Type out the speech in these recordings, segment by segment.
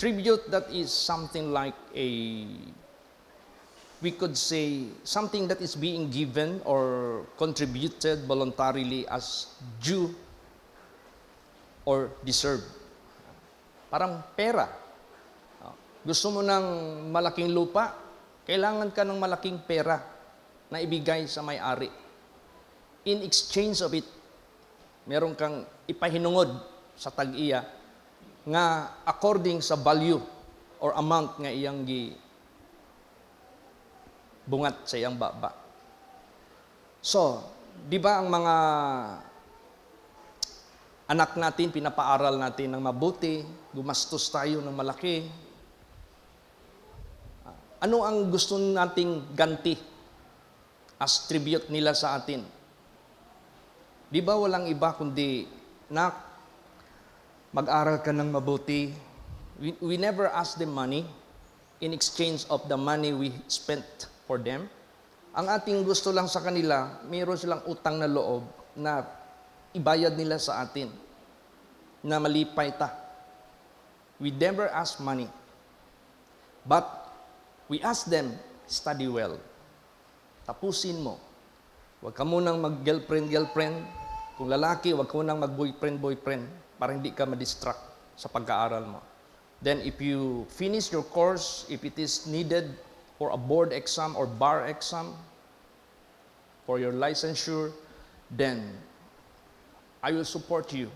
Tribute, that is something like we could say, something that is being given or contributed voluntarily as due or deserved. Parang pera. Gusto mo ng malaking lupa, kailangan ka ng malaking pera na ibigay sa may-ari. In exchange of it, meron kang ipahinungod sa tag-iya nga according sa value or amount nga iyang bungat sa iyang baba. So, di ba ang mga anak natin, pinapaaral natin ng mabuti, gumastos tayo ng malaki. Ano ang gusto nating ganti as tribute nila sa atin? Di ba walang iba kundi, nak, mag-aral ka ng mabuti. We never ask them money in exchange of the money we spent for them. Ang ating gusto lang sa kanila, mayroon silang utang na loob na ibayad nila sa atin, na malipay ta. We never ask money. But we ask them, study well. Tapusin mo. Huwag ka munang mag-girlfriend. Kung lalaki, huwag ka munang mag-boyfriend para hindi ka ma-distract sa pag-aaral mo. Then if you finish your course, if it is needed for a board exam or bar exam, for your licensure, then I will support you.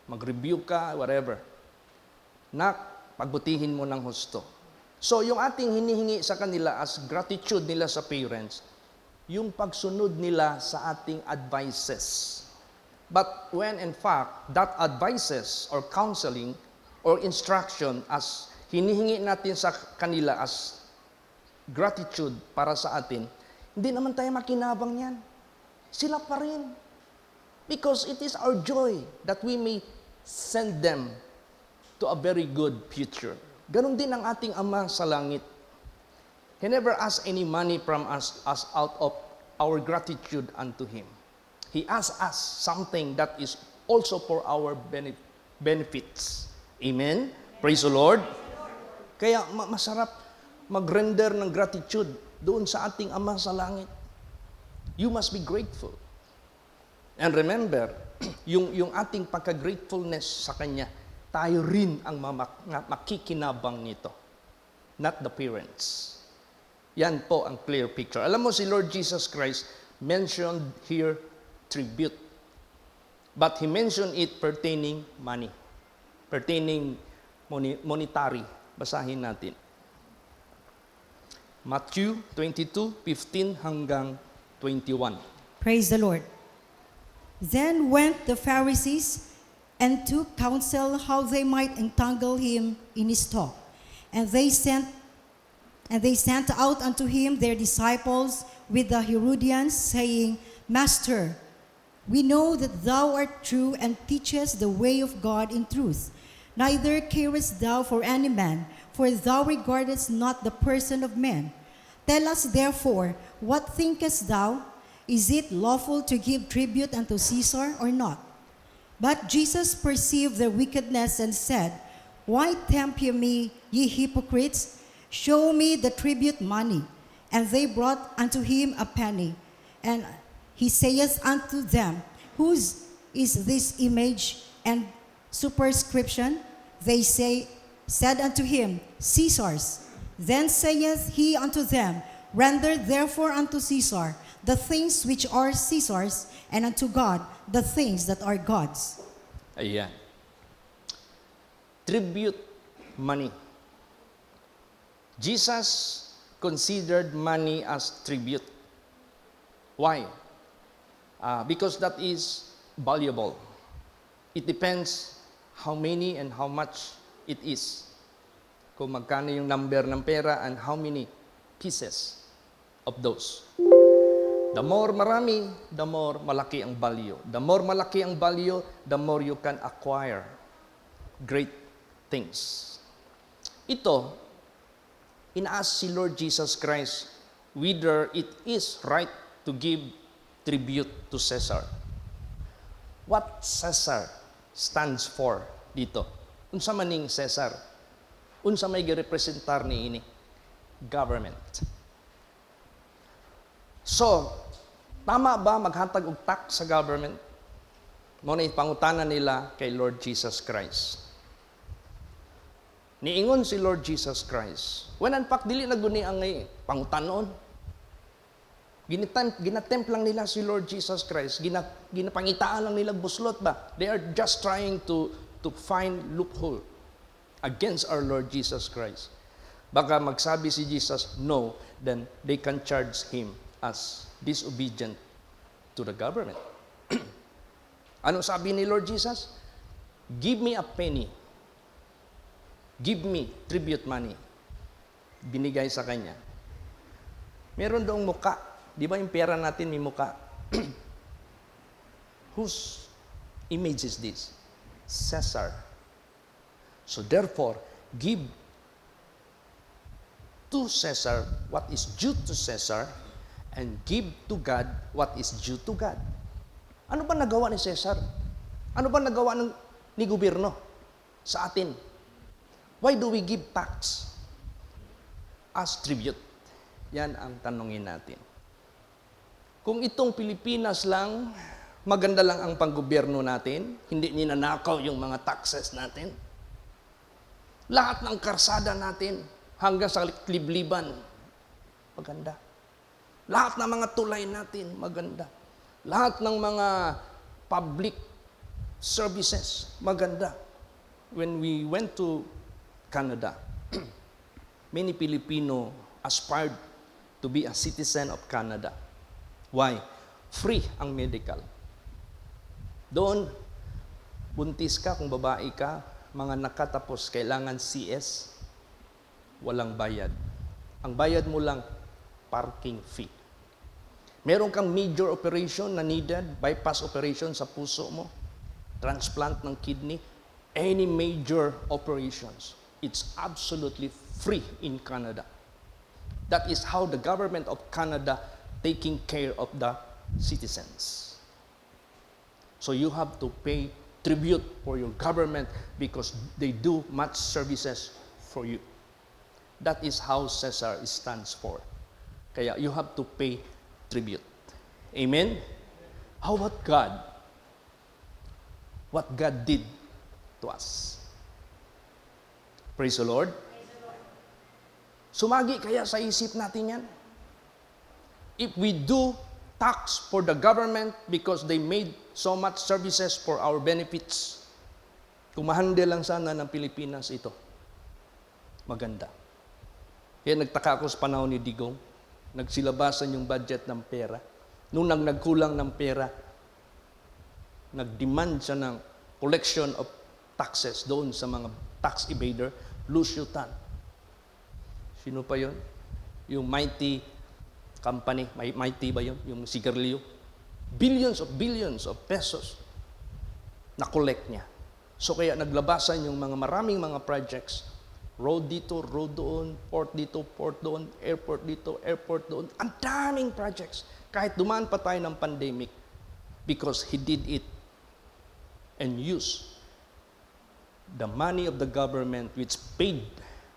Mag-review ka, whatever. Nak, pagbutihin mo ng husto. So, yung ating hinihingi sa kanila as gratitude nila sa parents, yung pagsunod nila sa ating advices. But when in fact, that advices or counseling or instruction as hinihingi natin sa kanila as gratitude para sa atin, hindi naman tayo makinabang yan. Sila pa rin. Because it is our joy that we may send them to a very good future. Ganon din ang ating Ama sa langit. He never asks any money from us out of our gratitude unto Him. He asks us something that is also for our benefits. Amen? Praise the Lord. Kaya masarap mag-render ng gratitude doon sa ating Ama sa langit. You must be grateful. And remember, yung ating pagka-gratefulness sa Kanya, tayo rin ang makikinabang nito. Not the parents. Yan po ang clear picture. Alam mo, si Lord Jesus Christ mentioned here tribute. But He mentioned it pertaining money. Pertaining monetary. Basahin natin. Matthew 22:15 hanggang 21. Praise the Lord. Then went the Pharisees and took counsel how they might entangle him in his talk. And they sent out unto him their disciples with the Herodians, saying, Master, we know that thou art true and teachest the way of God in truth. Neither carest thou for any man, for thou regardest not the person of men. Tell us therefore, what thinkest thou? Is it lawful to give tribute unto Caesar or not? But Jesus perceived their wickedness and said, Why tempt ye me, ye hypocrites? Show me the tribute money. And they brought unto him a penny. And he saith unto them, Whose is this image and superscription? They said unto him, Caesar's. Then saith he unto them, Render therefore unto Caesar the things which are Caesar's, and unto God the things that are God's. Ayan. Tribute money. Jesus considered money as tribute. Why? Because that is valuable. It depends how many and how much it is. Kung magkano yung number ng pera and how many pieces of those. The more marami, the more malaki ang value. The more malaki ang value, the more you can acquire great things. Ito, inaas si Lord Jesus Christ whether it is right to give tribute to Caesar. What Caesar stands for dito? Unsa maning Caesar? unsa may girepresentar ni ini? Government. So, tama ba maghatag og tax sa government? Mao na pangutana nila kay Lord Jesus Christ. Niingon si Lord Jesus Christ, when in fact, dili na guni ang pangutanon. Ginatempt lang nila si Lord Jesus Christ. Ginapangitaan lang nila buslot ba? They are just trying to find loophole against our Lord Jesus Christ. Baka magsabi si Jesus, no, then they can charge him as disobedient to the government. Ano sabi ni Lord Jesus? Give me a penny. Give me tribute money. Binigay sa kanya. Meron doong muka. Di ba yung pera natin may muka? Whose image is this? Caesar. So therefore, give to Caesar what is due to Caesar and give to God what is due to God. Ano ba nagawa ni Caesar? Ano ba nagawa ni gobyerno sa atin? Why do we give tax as tribute? Yan ang tanungin natin. Kung itong Pilipinas lang, maganda lang ang panggobyerno natin, hindi ninanakaw yung mga taxes natin. Lahat ng karsada natin, hanggang sa libliban, maganda. Lahat ng mga tulay natin, maganda. Lahat ng mga public services, maganda. When we went to Canada, many Filipino aspired to be a citizen of Canada. Why? Free ang medical. Doon, buntis ka kung babae ka, mga nakatapos, kailangan CS, walang bayad. Ang bayad mo lang, parking fee. Meron kang major operation na needed, bypass operation sa puso mo, transplant ng kidney, any major operations, it's absolutely free in Canada. That is how the government of Canada taking care of the citizens. So you have to pay tribute for your government because they do much services for you. That is how Caesar stands for. Kaya you have to pay tribute. Amen? How about God? What God did to us. Praise the Lord. Sumagi kaya sa isip natin yan? If we do tax for the government because they made so much services for our benefits, kumahande lang sana ng Pilipinas ito. Maganda. Kaya nagtaka ako sa panahon ni Digong, nagsilabasan yung budget ng pera. Nung nagkulang ng pera, nag-demand siya ng collection of taxes doon sa mga tax evader, Lucio Tan. Sino pa yon? Yung Mighty Company, Mighty ba yun? Yung sigarilyo. Billions of pesos na collect niya. So kaya naglabasan yung mga maraming mga projects. Road dito, road doon, port dito, port doon, airport dito, airport doon. Ang daming projects. Kahit dumaan pa tayo ng pandemic because he did it and used the money of the government which paid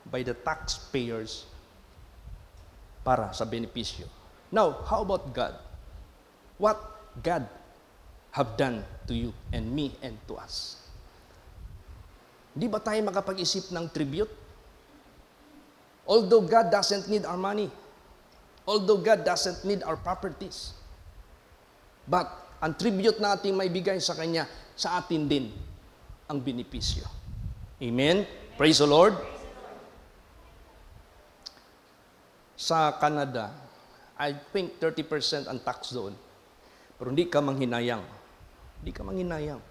by the taxpayers para sa benepisyo. Now, how about God? What God have done to you and me and to us? Di ba tayo makapag-isip ng tribute? Although God doesn't need our money, although God doesn't need our properties, but ang tribute natin may bigay sa Kanya, sa atin din ang benepisyo. Amen? Praise the Lord. Sa Canada, I think 30% ang tax doon. Pero hindi ka manghinayang. Hindi ka manghinayang.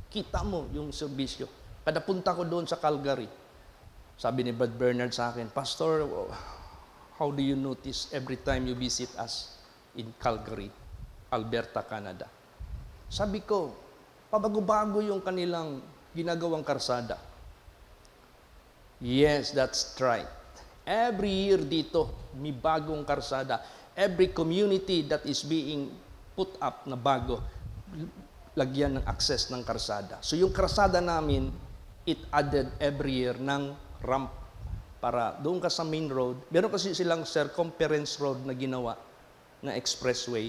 Kita mo yung serbisyo. Kada punta ko doon sa Calgary, sabi ni Brad Bernard sa akin, Pastor, how do you notice every time you visit us in Calgary, Alberta, Canada? Sabi ko, pabago-bago yung kanilang ginagawang karsada. Yes, that's right. Every year dito, may bagong karsada. Every community that is being put up na bago, lagyan ng access ng karsada. So yung karsada namin, it added every year ng ramp para doon ka sa main road. Meron kasi silang circumference road na ginawa na expressway.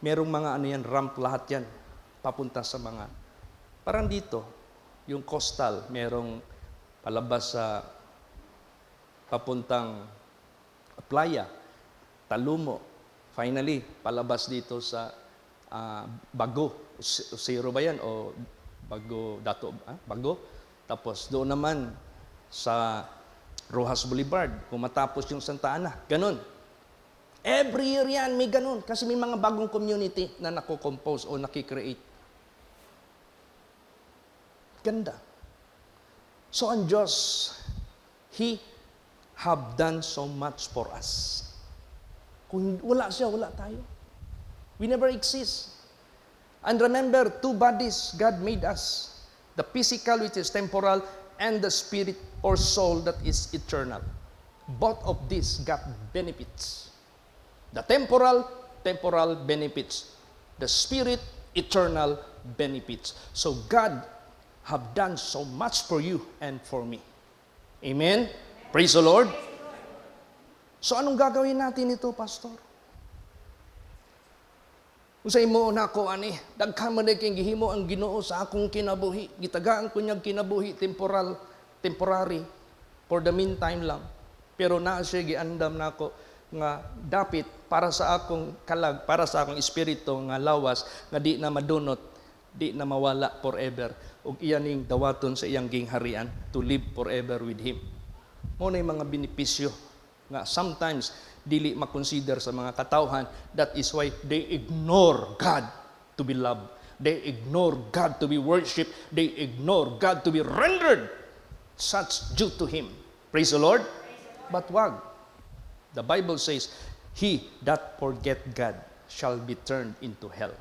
Merong mga ano yan, ramp lahat yan, papunta sa mga, parang dito, yung coastal, merong palabas sa papuntang Playa, Talumo, finally, palabas dito sa Bago, Zero ba yan? O Bago, Bago. Tapos doon naman sa Rojas Boulevard, kung matapos yung Santa Ana, ganun. Every year yan, may ganun. Kasi may mga bagong community na nako-compose o nakikreate. Ganda. So ang Diyos, He have done so much for us. Kung wala siya, wala tayo. We never exist. And remember, two bodies God made us. The physical, which is temporal, and the spirit or soul that is eternal. Both of these got benefits. The temporal benefits. The spirit, eternal benefits. So God have done so much for you and for me. Amen? Praise the Lord. So anong gagawin natin ito, Pastor? Usay mo na ako, daghan man kay gihimo ang Ginoo sa akong kinabuhi. Gitagaan ko niyang kinabuhi, temporary, for the meantime lang. Pero naa siya giandam na ako nga dapit para sa akong kalag, para sa akong espiritu nga lawas, nga di na madunot, di na mawala forever. Ug iyaning dawaton sa iyang gingharian to live forever with Him. Mo na yung mga benepisyo nga sometimes dili makonsider sa mga katawhan. That is why they ignore God to be loved. They ignore God to be worshipped. They ignore God to be rendered such due to Him. Praise the Lord. But wag. The Bible says, he that forget God shall be turned into hell.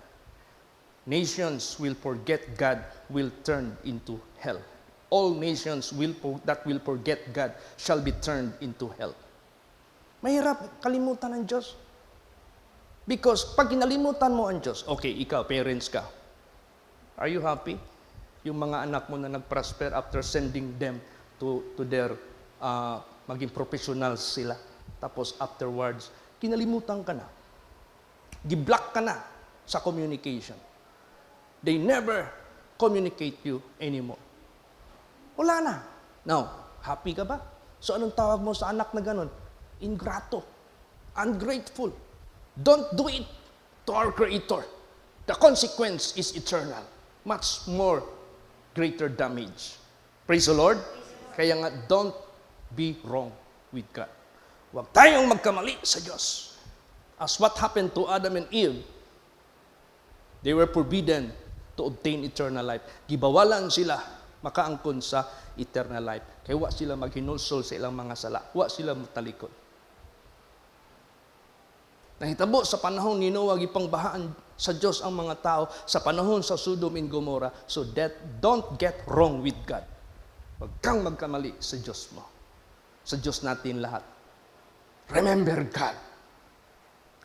Nations will forget God will turn into hell. All nations that will forget God shall be turned into hell. Mahirap kalimutan ang Diyos. Because pag kinalimutan mo ang Diyos, okay, ikaw, parents ka. Are you happy? Yung mga anak mo na nag-prosper after sending them to their, maging professionals sila. Tapos afterwards, kinalimutan ka na. Giblock ka na sa communication. They never communicate you anymore. Wala na. Now, happy ka ba? So anong tawag mo sa anak na ganun? Ingrato, ungrateful. Don't do it to our Creator. The consequence is eternal. Much more greater damage. Praise the Lord. Kaya nga, don't be wrong with God. Huwag tayong magkamali sa Diyos. As what happened to Adam and Eve, they were forbidden to obtain eternal life. Gibawalan sila makaangkon sa eternal life. Kaya wa sila maghinulsol sa ilang mga sala. Wa sila matalikod. Nahitabo sa panahon ni Noah, gipangbahaan sa Diyos ang mga tao sa panahon sa Sodom and Gomorrah. So that don't get wrong with God. Huwag kang magkamali sa Diyos mo. Sa Diyos natin lahat. Remember God.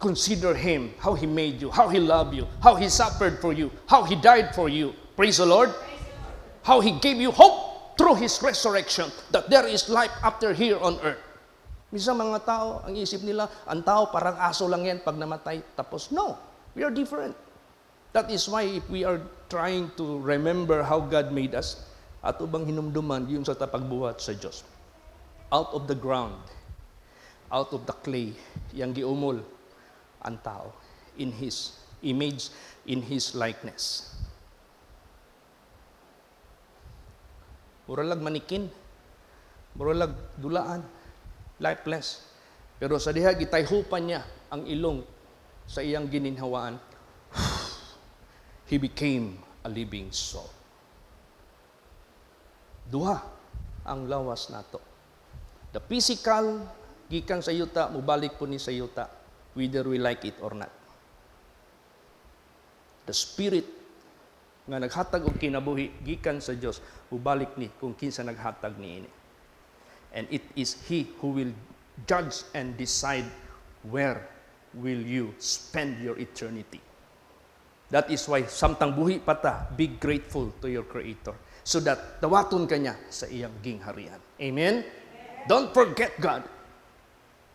Consider Him, how He made you, how He loved you, how He suffered for you, how He died for you. Praise the Lord. How He gave you hope through His resurrection, that there is life after here on earth. Minsan mga tao, ang isip nila, ang tao parang aso lang yan pag namatay. Tapos, no, we are different. That is why if we are trying to remember how God made us, ato bang hinumduman yung sa pagbuhat sa Diyos. Out of the ground, out of the clay, yang giumol ang tao in His image, in His likeness. Muralag manikin, muralag dulaan, lifeless. Pero sa diha gitayhupan niya ang ilong sa iyang gininhawaan. He became a living soul. Duha ang lawas nato. The physical gikan sa yuta, mubalik po ni sa yuta, whether we like it or not. The spirit nga naghatag og kinabuhi gikan sa Dios, mubalik ni kung kinsa naghatag niini. And it is He who will judge and decide where will you spend your eternity. That is why samtang buhi pa ta, be grateful to your Creator so that dawaton ka niya sa iyang gingharian. Amen? Don't forget God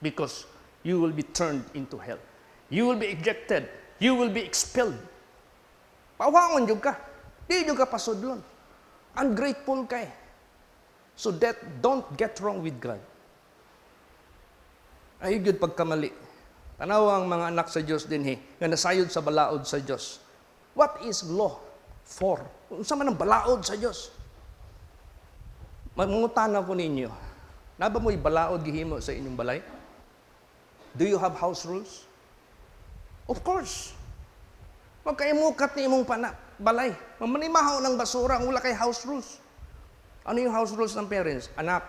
because you will be turned into hell. You will be ejected. You will be expelled. Pawangon yung ka. Di yung ka pasudlon. Ungrateful ka eh. So that don't get wrong with God. Ay good pagkamali. Tanaw ang mga anak sa Diyos din nga nasayod sa balaod sa Diyos. What is law for? Unsa man ang balaod sa Diyos? Mangutana ko ninyo. Naba mo'y balaod gihimo sa inyong balay? Do you have house rules? Of course. Huwag kayo mukat ni imong balay. Mamanimahaw ng basura ang wala kay house rules. Ano yung house rules ng parents? Anak,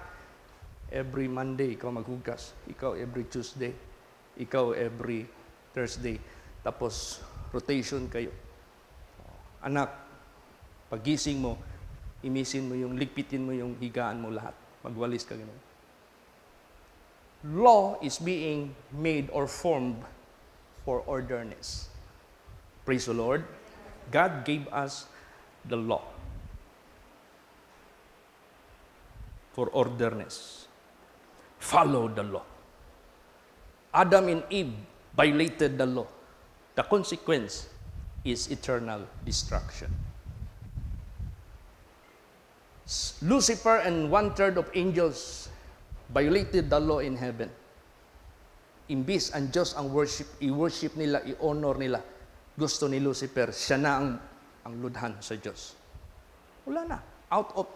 every Monday ikaw maghugas. Ikaw every Tuesday. Ikaw every Thursday. Tapos rotation kayo. Anak, pagising mo, imisin mo ligpitin mo yung higaan mo lahat. Magwalis ka gano'n. Law is being made or formed for orderness. Praise the Lord. God gave us the law for orderness. Follow the law. Adam and Eve violated the law. The consequence is eternal destruction. Lucifer and 1/3 of angels violated the law in heaven. Imbis ang Diyos ang i-worship nila, i-honor nila. Gusto ni Lucifer, siya na ang ludhan sa Diyos. Wala na. Out of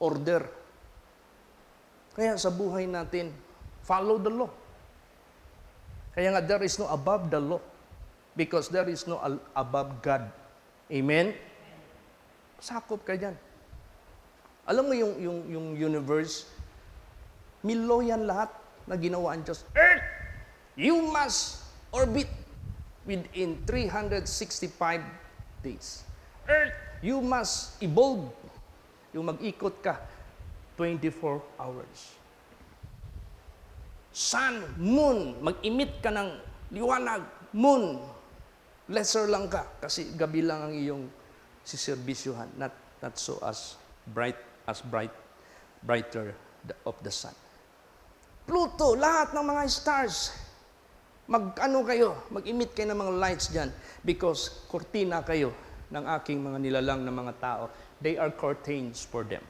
order. Kaya sa buhay natin, follow the law. Kaya nga, there is no above the law. Because there is no above God. Amen? Sakop ka dyan. Alam mo yung universe, may law yan lahat na ginawa ang Diyos. Earth, you must orbit within 365 days. Earth, you must evolve. Yung mag-ikot ka, 24 hours. Sun, moon, mag-emit ka ng liwanag. Moon, lesser lang ka kasi gabi lang ang iyong siserbisyuhan. Not so as brighter of the sun. Pluto, lahat ng mga stars, mag-emit kayo ng mga lights dyan because kortina kayo ng aking mga nilalang na mga tao. They are curtains for them.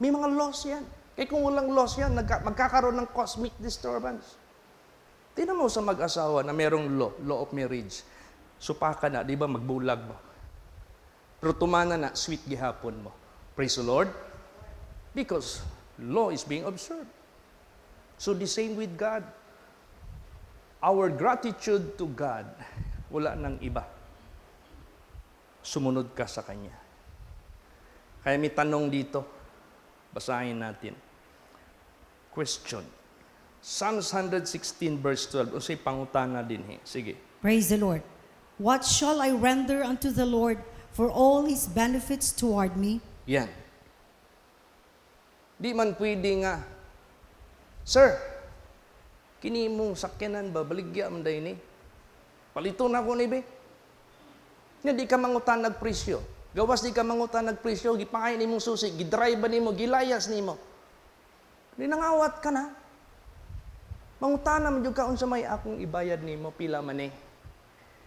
May mga laws yan. Kaya kung walang laws yan, magkakaroon ng cosmic disturbance. Tingnan mo sa mag-asawa na merong law of marriage. Supa ka na, di ba, magbulag mo. Pero tumana na, sweet gihapon mo. Praise the Lord. Because law is being observed. So the same with God. Our gratitude to God, wala nang iba. Sumunod ka sa Kanya. Kaya may tanong dito, basahin natin. Question. Psalms 116 verse 12. O say pangutana din Sige. Praise the Lord. What shall I render unto the Lord for all His benefits toward me? Yan. Di man pwede nga, Sir, kini mong sakyanan ba, baligya man day ni? Palito na ko ni be. Nga di ka mangutan nagpresyo. Gawas di ka mangutan nagpresyo, gipakain ni mong susi, gidrive ba ni mo, gilayas ni mo. Di nangawat ka na. Mangutana man jud ka unsa may akong ibayad nimo pila man ni.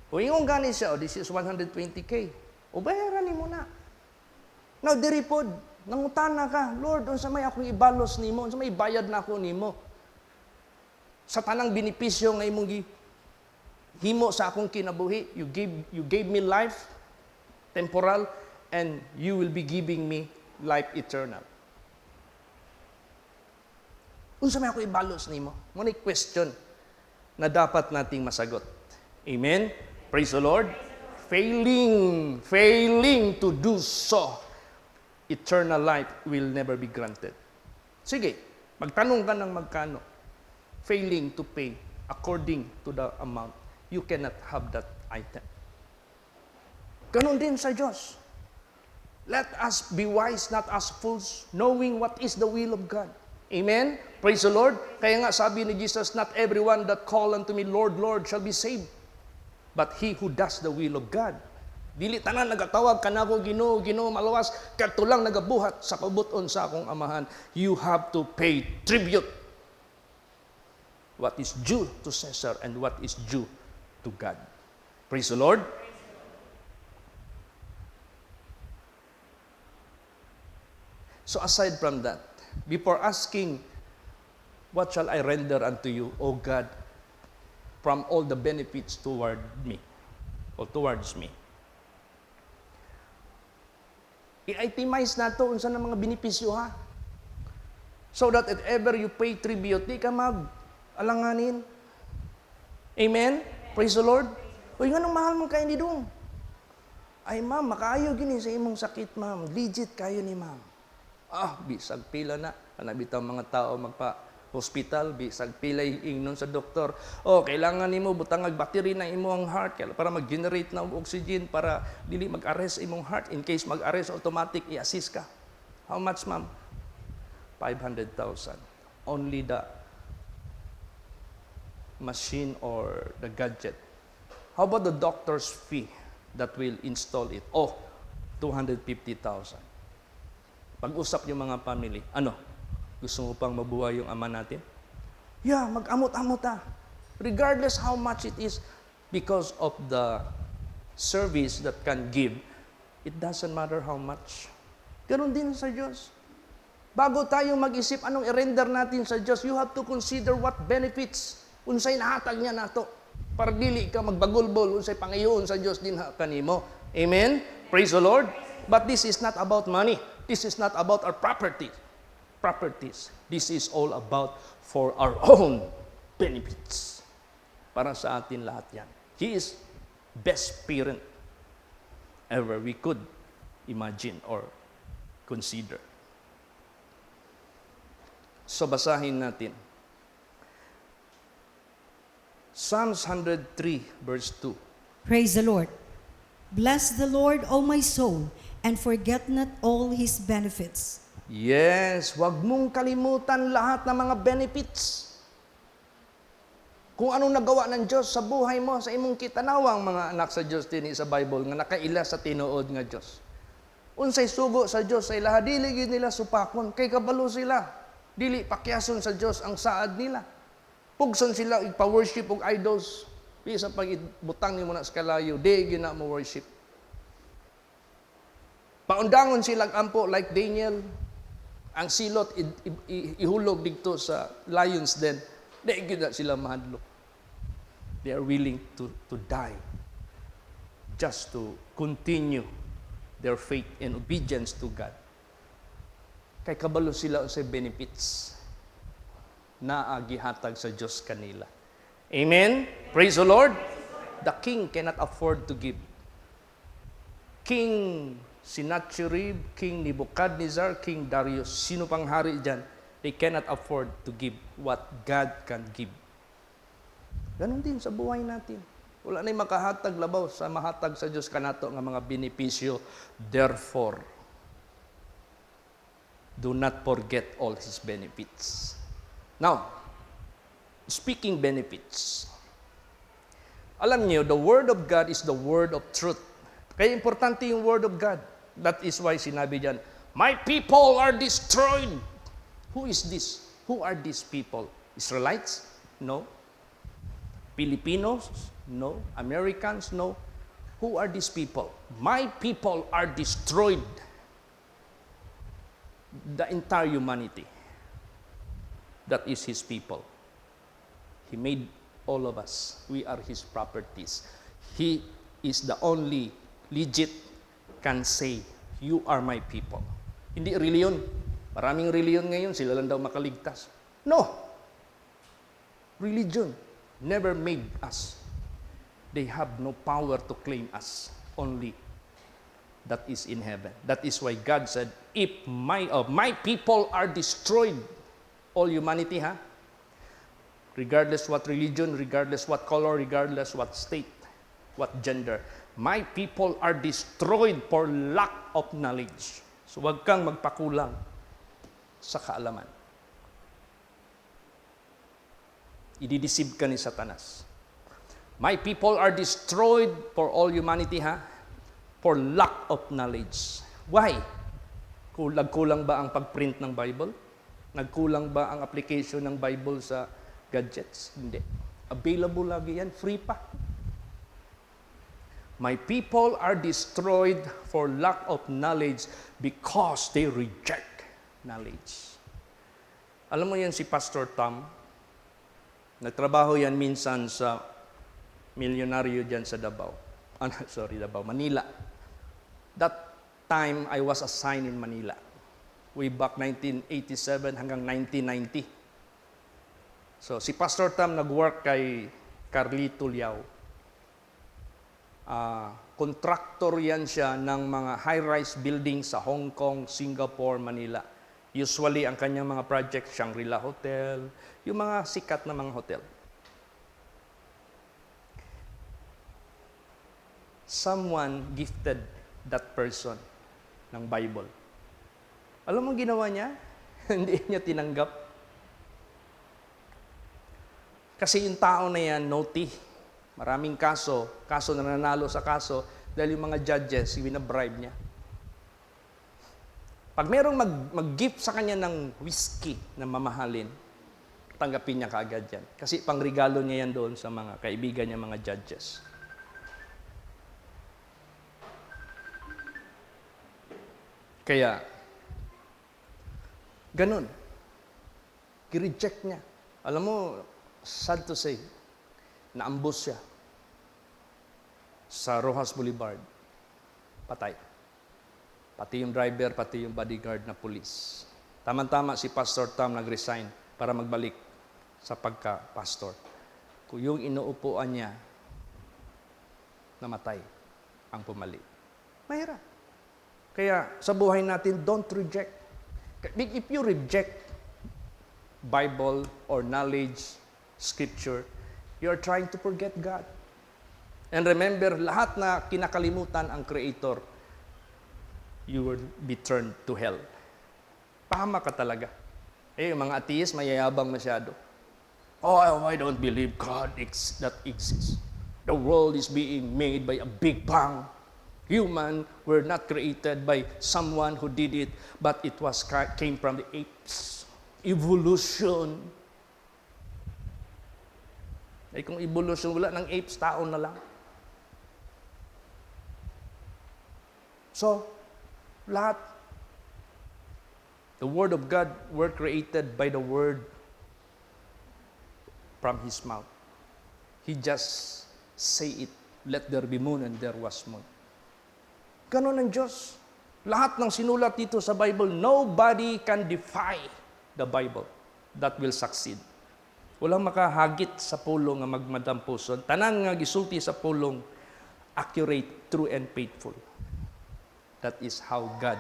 Kung ingong gani siya, this is 120K. O bayaran nimo na. Now diri pod, nangutana ka, Lord, unsa may akong ibalos nimo, unsa may bayad na ako nimo. Sa tanang benepisyo nga imong himo sa akong kinabuhi, you gave me life temporal and you will be giving me life eternal. Unsa may ako ibalos nimo? Ngunit question na dapat nating masagot. Amen? Praise the Lord. Failing to do so, eternal life will never be granted. Sige, magtanong ka ng magkano. Failing to pay according to the amount, you cannot have that item. Ganon din sa Diyos. Let us be wise, not as fools, knowing what is the will of God. Amen? Praise the Lord. Kaya nga sabi ni Jesus, not everyone that call unto me, Lord, Lord, shall be saved, but he who does the will of God Dili tanan nagatawag kanako Ginoo, Ginoo malawas kadto lang nagabuhat sa pabuton sa akong amahan. You have to pay tribute. What is due to Caesar and what is due to God. Praise the Lord. So aside from that, before asking, what shall I render unto you, O God, from all the benefits toward me, or towards me? I-itemize na ito unsa ng mga benepisyo ha. So that if ever you pay tribute, di ka mag-alanganin. Amen? Praise the Lord. Uy, nga nung mahal mong kayo ni Dong. Ay ma'am, makaayo gini sa imong sakit ma'am. Legit kayo ni ma'am. Bisag pila na. Kanabitaw mga tao magpa-hospital, bisag pila ingnon sa doktor. Kailangan nimo butang battery na imo ang heart para mag-generate na oxygen para dili mag-arrest imong heart. In case mag-arrest, automatic i-assist ka. How much, ma'am? 500,000. Only the machine or the gadget. How about the doctor's fee that will install it? 250,000. Pag-usap yung mga family, gusto mo pang mabuhay yung ama natin? Yeah, mag-amot-amot regardless how much it is, because of the service that can give, it doesn't matter how much. Ganon din sa Diyos. Bago tayo mag-isip anong i-render natin sa Diyos, you have to consider what benefits, unsay nahatag niya nato. Para dili ka magbagulbol, unsay pangayoon sa Diyos din kanimo. Amen? Praise the Lord. But this is not about money. This is not about our properties. This is all about for our own benefits. Para sa atin lahat yan. He is best parent ever we could imagine or consider. So basahin natin. Psalms 103 verse 2. Praise the Lord. Bless the Lord, O my soul, and forget not all His benefits. Yes, wag mong kalimutan lahat ng mga benefits. Kung anong nagawa ng Diyos sa buhay mo, sa imong kitanawang mga anak sa Diyos din sa Bible, nga nakaila sa tinuod nga Diyos. Unsay sugo sa Diyos, sa ilaha, dili gid nila supakon, kay kabalo sila. Dili pakyason sa Diyos ang saad nila. Pugson sila, ipa-worship og idols. Di sa pag-butang nimo na sa kalayo, di gina mo worship. Paundangon sila ampo like Daniel. Ang silot ihulog dito sa lions den. Di gina sila mahadlok. They are willing to die just to continue their faith and obedience to God. Kay kabalo sila sa benefits na gihatag sa Diyos kanila. Amen? Praise the Lord. The king cannot afford to give. King Sennacherib, King Nebuchadnezzar, King Darius, sino pang hari dyan, they cannot afford to give what God can give. Ganon din sa buhay natin. Wala na'y makahatag labaw sa mahatag sa Diyos kanato nga mga benepisyo. Therefore, do not forget all His benefits. Now, speaking benefits, alam niyo, the Word of God is the Word of truth. Kaya importante yung Word of God. That is why sinabi diyan, my people are destroyed. Who is this? Who are these people? Israelites? No. Filipinos? No. Americans? No. Who are these people? My people are destroyed. The entire humanity. That is His people. He made all of us. We are His properties. He is the only legit can say, you are my people. Hindi reliyon. Maraming reliyon ngayon, sila lang daw makaligtas. No. Religion never made us. They have no power to claim us. Only that is in heaven. That is why God said, if my people are destroyed, all humanity, regardless what religion, regardless what color, regardless what state, what gender, my people are destroyed for lack of knowledge. So wag kang magpakulang sa kaalaman. Idideceive ka ni Satanas. My people are destroyed for all humanity, for lack of knowledge. Why? Kulang ba ang pagprint ng Bible? Nagkulang ba ang application ng Bible sa gadgets? Hindi. Available lagi yan, free pa. My people are destroyed for lack of knowledge because they reject knowledge. Alam mo yan si Pastor Tom? Nagtrabaho yan minsan sa milyonaryo dyan sa Davao. Davao, Manila. That time, I was assigned in Manila. Way back 1987 hanggang 1990. So, si Pastor Tom nag-work kay Carlito Liao. Contractor yan siya ng mga high-rise buildings sa Hong Kong, Singapore, Manila. Usually, ang kanyang mga project, Shangri-La Hotel, yung mga sikat na mga hotel. Someone gifted that person ng Bible. Alam mo ginawa niya? Hindi niya tinanggap. Kasi yung tao na yan, naughty. Maraming kaso na nanalo sa kaso dahil yung mga judges, winabribe niya. Pag merong mag-gift sa kanya ng whiskey na mamahalin, tanggapin niya kaagad yan. Kasi pangregalo niya yan doon sa mga kaibigan niya, mga judges. Kaya, ganun. I-reject niya. Alam mo, sad to say, naambus siya sa Rojas Boulevard. Patay. Pati yung driver, pati yung bodyguard na pulis. Tama-tama si Pastor Tom nag-resign para magbalik sa pagka-pastor. Kung yung inuupuan niya, namatay ang pumalit. Mahirap. Kaya sa buhay natin, don't reject. If you reject Bible or knowledge, Scripture, you are trying to forget God. And remember, lahat na kinakalimutan ang Creator, you will be turned to hell. Pahama ka talaga. Yung mga atheist, mayayabang masyado. Oh, I don't believe God that exists. The world is being made by a big bang. Human were not created by someone who did it, but it came from the apes. Evolution. Kung evolution, wala ng apes, tao na lang. So, lahat. The Word of God were created by the Word from His mouth. He just say it, let there be moon, and there was moon. Ganon ang Diyos. Lahat ng sinulat dito sa Bible, nobody can defy the Bible that will succeed. Walang makahagit sa pulong nga magmadampuson. Tanan nga gisulti sa pulong, accurate, true, and faithful. That is how God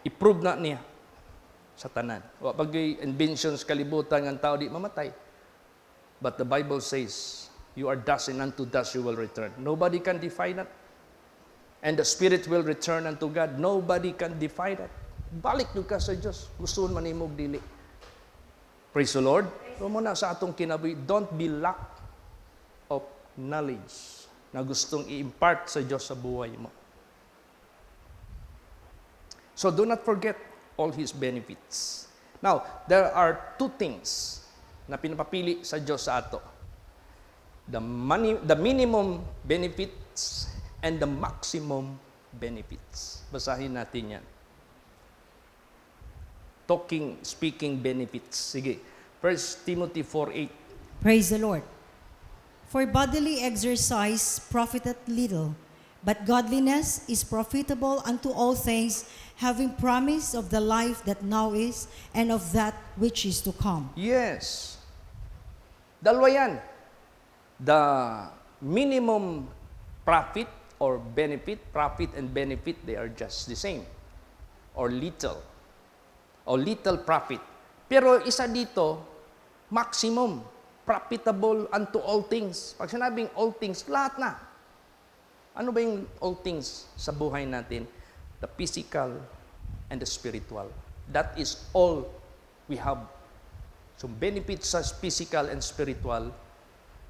i-prove na niya sa tanan. O pag inventions kalibutan ng tao di mamatay. But the Bible says, you are dust and unto dust you will return. Nobody can defy that. And the Spirit will return unto God. Nobody can defy that. Balik nyo ka sa Diyos. Gusto man imog dili. Praise the Lord. So muna sa atong kinabuhi, don't be lack of knowledge na gustong i-impart sa Diyos sa buhay mo. So do not forget all His benefits. Now, there are two things na pinapapili sa Diyos sa ato. The minimum benefits and the maximum benefits. Basahin natin yan. Speaking benefits. Sige. 1 Timothy 4:8. Praise the Lord. For bodily exercise profiteth little, but godliness is profitable unto all things, having promise of the life that now is, and of that which is to come. Yes. Dalawa yan. The minimum profit or benefit, profit and benefit, they are just the same. Or little. Or little profit. Pero isa dito, maximum, profitable unto all things. Pag sinabing all things, lahat na. Ano ba yung all things sa buhay natin? The physical and the spiritual. That is all we have. So benefits sa physical and spiritual,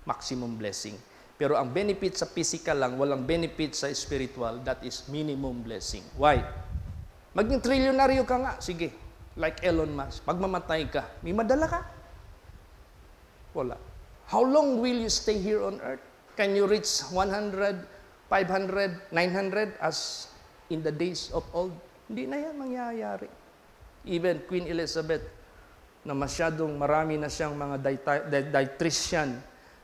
maximum blessing. Pero ang benefit sa physical lang, walang benefit sa spiritual, that is minimum blessing. Why? Maging trilyonaryo ka nga, sige. Like Elon Musk, pag mamatay ka, may madala ka? Wala. How long will you stay here on earth? Can you reach 100, 500, 900 as in the days of old? Hindi na yan mangyayari. Even Queen Elizabeth, na masyadong marami na siyang mga dietitian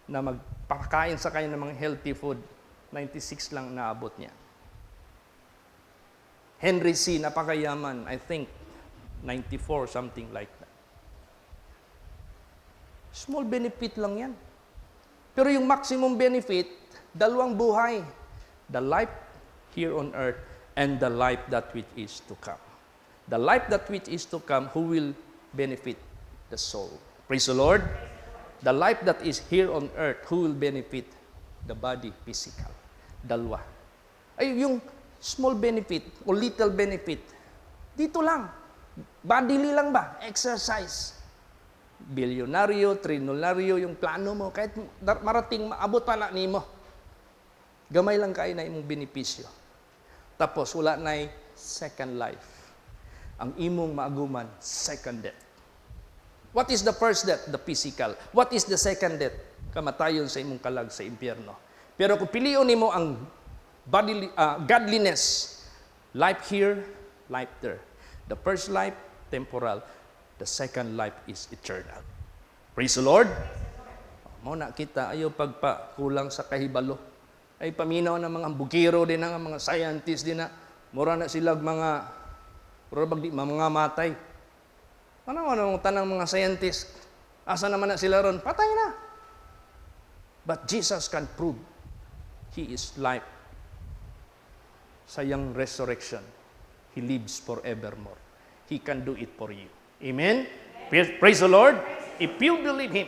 na magpakain sa kanya ng mga healthy food, 96 lang naabot niya. Henry C., napakayaman, I think, 94, something like that. Small benefit lang yan. Pero yung maximum benefit, dalawang buhay. The life here on earth and the life that which is to come. The life that which is to come, who will benefit the soul? Praise the Lord. The life that is here on earth, who will benefit the body, physical? Dalawa. Ay, yung small benefit o little benefit, dito lang. Bodily lang ba? Exercise. Bilyonaryo, trinolaryo, yung plano mo, kahit marating, maabot pa na nimo. Gamay lang kayo na imong benepisyo. Tapos, wala na second life. Ang imong maaguman, second death. What is the first death? The physical. What is the second death? Kamatayon sa imong kalag sa impyerno. Pero kung piliin nimo ang bodily, godliness, life here, life there. The first life, temporal. The second life is eternal. Praise the Lord. Mo na kita, ayaw pagpakulang sa kahibalo. Ay paminaw ng mga bukiro din, ng mga scientists din na, mura na sila mga matay. Ano tanang mga scientists? Asa naman na sila ron? Patay na. But Jesus can prove He is life. Sa iyang resurrection, He lives forevermore. He can do it for you. Amen? Praise the Lord. If you believe Him,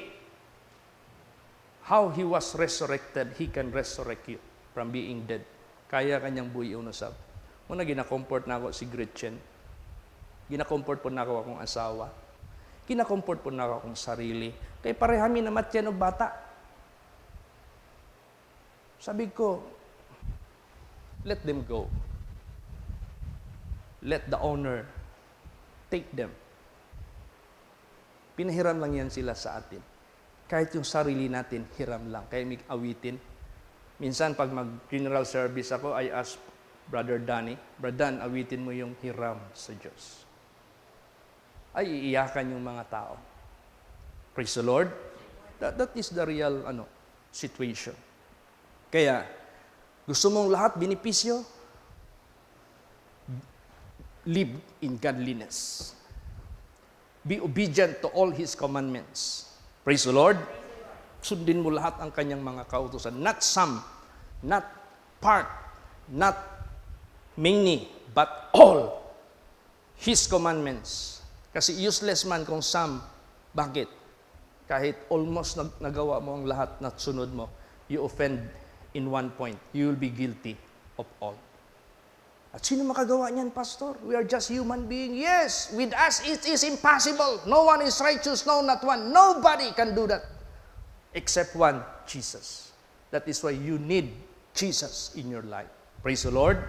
how He was resurrected, He can resurrect you from being dead. Kaya kanyang buhi unusab. Muna gina-comfort na ako si Gretchen. Gina-comfort po na ako akong asawa. Gina-comfort po na ako akong sarili. Kaya parehami na matyan o bata. Sabi ko, let them go. Let the owner take them. Pinahiram lang yan sila sa atin. Kahit yung sarili natin, hiram lang. Kaya may awitin. Minsan, pag mag-funeral service ako, I ask Brother Danny, Brother Dan, awitin mo yung hiram sa Diyos. Ay iiyakan yung mga tao. Praise the Lord. That is the real situation. Kaya, gusto mong lahat benepisyo? Live in godliness. Be obedient to all His commandments. Praise the Lord. Sundin mo lahat ang kanyang mga kautusan. Not some, not part, not many, but all His commandments. Kasi useless man kung some. Bakit? Kahit almost nagawa mo ang lahat na sunod mo, you offend in one point. You will be guilty of all. At sino makagawa niyan, Pastor? We are just human beings. Yes, with us it is impossible. No one is righteous, no, not one. Nobody can do that. Except one, Jesus. That is why you need Jesus in your life. Praise the Lord.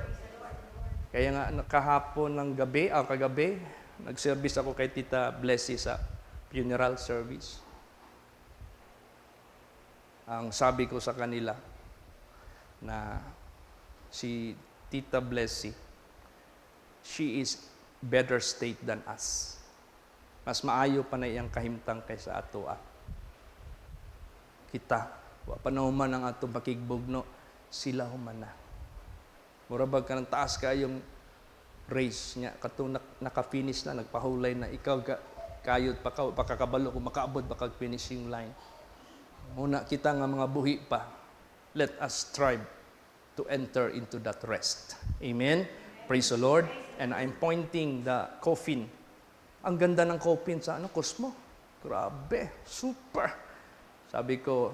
Kaya nga, kahapon ng gabi, kagabi, nag-service ako kay Tita Blessy sa funeral service. Ang sabi ko sa kanila na si Tita Blessy, she is better state than us. Mas maayo pa na iyang kahimtang kaysa ato. Kita, panahuman ang ato pakigbugno, sila humana. Murabag ka ng taas ka yung race niya, katong naka-finish na, nagpahulay na, ikaw kayod pa ka, pakakabalo kung makaabot baka finishing line. Muna kita nga mga buhi pa, let us strive to enter into that rest. Amen? Praise the Lord. And I'm pointing the coffin. Ang ganda ng coffin sa Cosmo. Grabe, super. Sabi ko,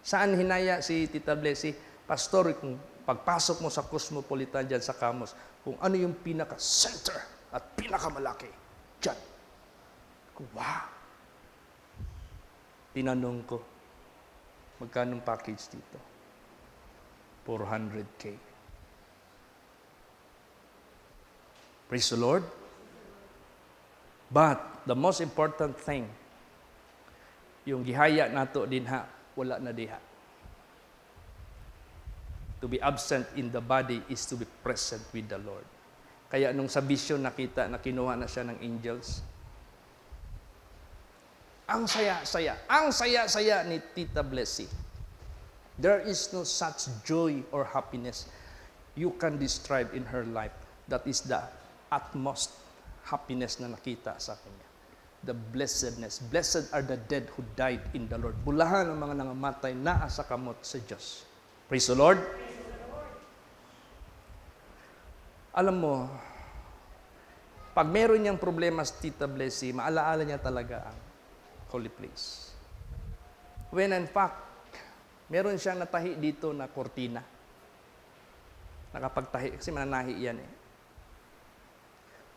saan hinaya si Tita Blessy? Pastor, kung pagpasok mo sa Cosmopolitan dyan sa Camus, kung ano yung pinaka-center at pinakamalaki, dyan. Wow! Tinanong ko, Magkano package dito? 400K. Praise the Lord. But the most important thing, yung gihaya nato dinha, wala na diha. To be absent in the body is to be present with the Lord. Kaya nung sa vision nakita na kinuha na siya ng angels, ang saya-saya ni Tita Blessy. There is no such joy or happiness you can describe in her life. That is the utmost happiness na nakita sa kanya. The blessedness. Blessed are the dead who died in the Lord. Bulahan ang mga nangamatay na sa kamot sa Diyos. Praise the Lord. Alam mo, pag meron niyang problema sa Tita Blessy, maalaala niya talaga ang holy place. When in fact, meron siyang natahi dito na kortina. Nakapagtahi, kasi mananahi yan eh.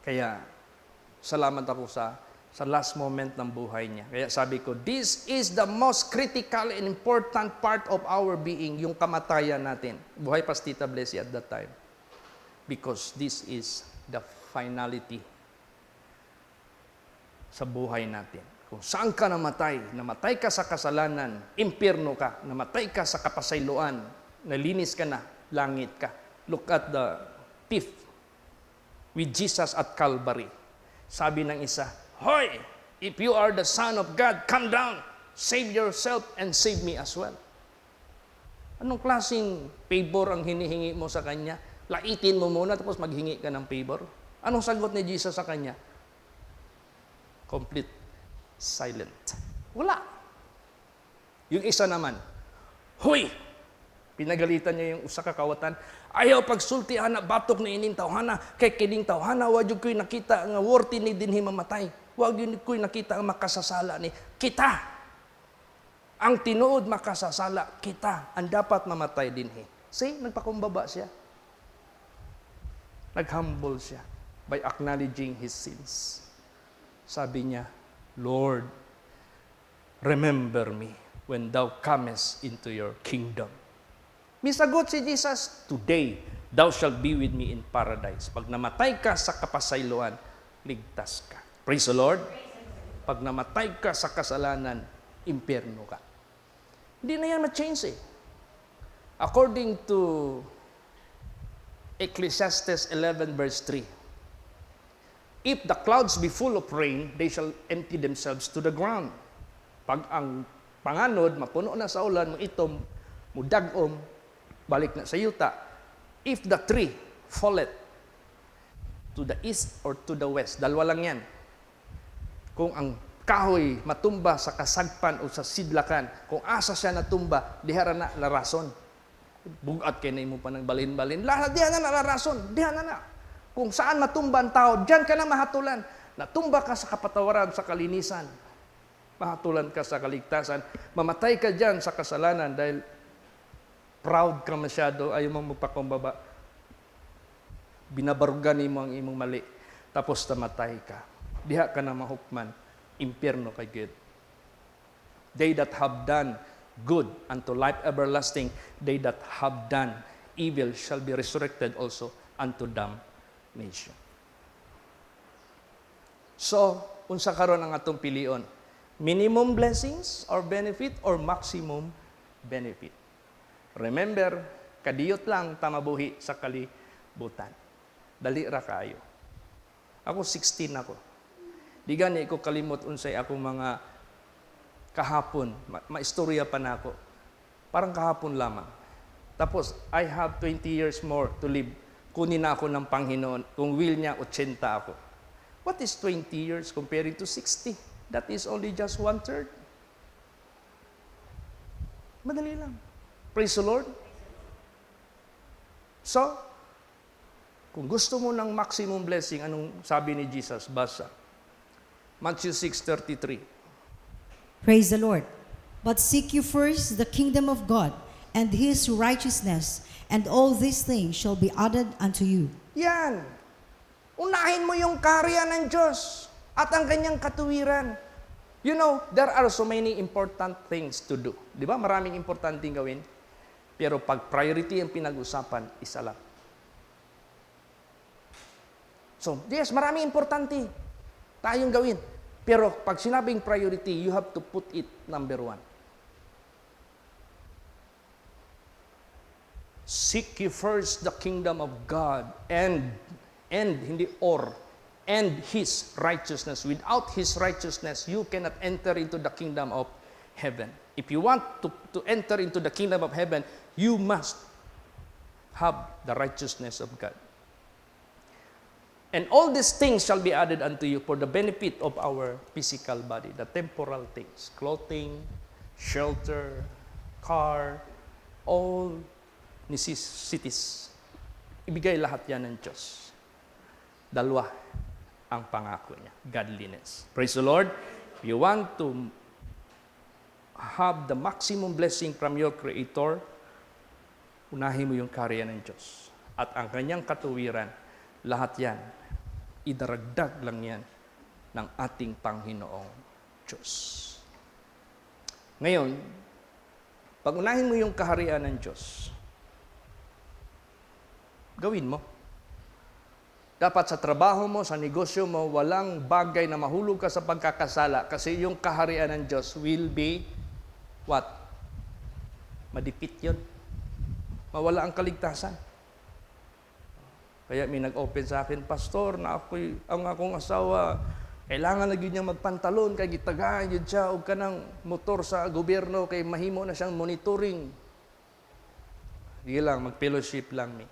Kaya, salamat ako sa last moment ng buhay niya. Kaya sabi ko, this is the most critical and important part of our being, yung kamatayan natin. Buhay pa si Tita Blessy at that time. Because this is the finality sa buhay natin. Kung saan ka namatay ka sa kasalanan, impyerno ka, namatay ka sa kapasayloan, nalinis ka na, langit ka. Look at the thief with Jesus at Calvary. Sabi ng isa, Hoy, if you are the Son of God, come down, save yourself and save me as well. Anong klaseng favor ang hinihingi mo sa kanya? Laitin mo muna tapos maghingi ka ng favor? Anong sagot ni Jesus sa kanya? Complete silent. Wala. Yung isa naman, Hoy! Pinagalitan niya yung usa ka kawatan. Ayaw pagsultihan na batok ni ining tawhana. Kay kining tawhana, wag yung ko'y nakita nga worthy ni dinhi mamatay. Wag yung ko'y nakita ang makasasala ni. Kita! Ang tinuod makasasala, kita. Ang dapat mamatay dinhi. See, nagpakumbaba siya. Naghumble siya by acknowledging his sins. Sabi niya, Lord, remember me when thou comest into your kingdom. Misagot si Jesus, today, thou shalt be with me in paradise. Pag namatay ka sa kapasayloan, ligtas ka. Praise the Lord. Pag namatay ka sa kasalanan, impyerno ka. Hindi na yan ma-change eh. According to Ecclesiastes 11 verse 3, if the clouds be full of rain, they shall empty themselves to the ground. Pag ang panganod, mapuno na sa ulan, itom, mudagom, balik na sa yuta. If the tree falleth to the east or to the west, dalawa lang yan. Kung ang kahoy matumba sa kasagpan o sa sidlakan, kung asa siya natumba, dihara na larason. Bugat kayo na mo pa ng balin-balin. Diha na larason, diha na. Kung saan matumba ang tao, diyan ka na mahatulan. Natumba ka sa kapatawaran, sa kalinisan. Mahatulan ka sa kaligtasan. Mamatay ka diyan sa kasalanan dahil proud ka masyado, ayaw mong magpakumbaba. Binabarugan mo ang imong mali. Tapos namatay ka. Diha ka na mahukman. Impyerno kay God. They that have done good unto life everlasting, they that have done evil shall be resurrected also unto damnation. So, unsa karon ang atong pilion? Minimum blessings or benefit or maximum benefit? Remember, kadiyot lang tamabuhi sa kalibutan. Dali ra kaayo. Ako 16 ako. Di gani ko kalimot unsay akong mga kahapon. Maistorya pa na ako. Parang kahapon lamang. Tapos, I have 20 years more to live. Kunin na ako ng Panginoon. Kung will niya, 80 ako. What is 20 years comparing to 60? That is only just 1/3. Madali lang. Praise the Lord. So, kung gusto mo ng maximum blessing, anong sabi ni Jesus? Basa. Matthew 6:33. Praise the Lord. But seek you first the kingdom of God and His righteousness, and all these things shall be added unto you. Yan. Unahin mo yung kaharian ng Diyos at ang kanyang katuwiran. You know, there are so many important things to do. Di ba? Maraming importanteng gawin. Pero pag priority ang pinag-usapan, isa lang. So, yes, maraming importante tayong gawin. Pero pag sinabing priority, you have to put it number 1. Seek ye first the kingdom of God and His righteousness. Without His righteousness, you cannot enter into the kingdom of heaven. If you want to enter into the kingdom of heaven, you must have the righteousness of God. And all these things shall be added unto you for the benefit of our physical body, the temporal things, clothing, shelter, car, all necessities. Ibigay lahat yan ng Diyos. Dalawa ang pangako niya, godliness. Praise the Lord. If you want to have the maximum blessing from your Creator, unahin mo yung karya ng Diyos. At ang kanyang katuwiran, lahat yan, idaragdag lang yan ng ating Panginoong Diyos. Ngayon, pag unahin mo yung kaharian ng Diyos, gawin mo. Dapat sa trabaho mo, sa negosyo mo, walang bagay na mahulog ka sa pagkakasala kasi yung kaharian ng Diyos will be what? Madipit yun. Mawala ang kaligtasan. Kaya may nag-open sa akin, Pastor, na ang akong asawa, kailangan na yun niyang magpantalon, kay gitagaan yun siya, o ka ng motor sa gobyerno, kay mahimo na siyang monitoring. Hindi lang, mag-fellowship lang ni.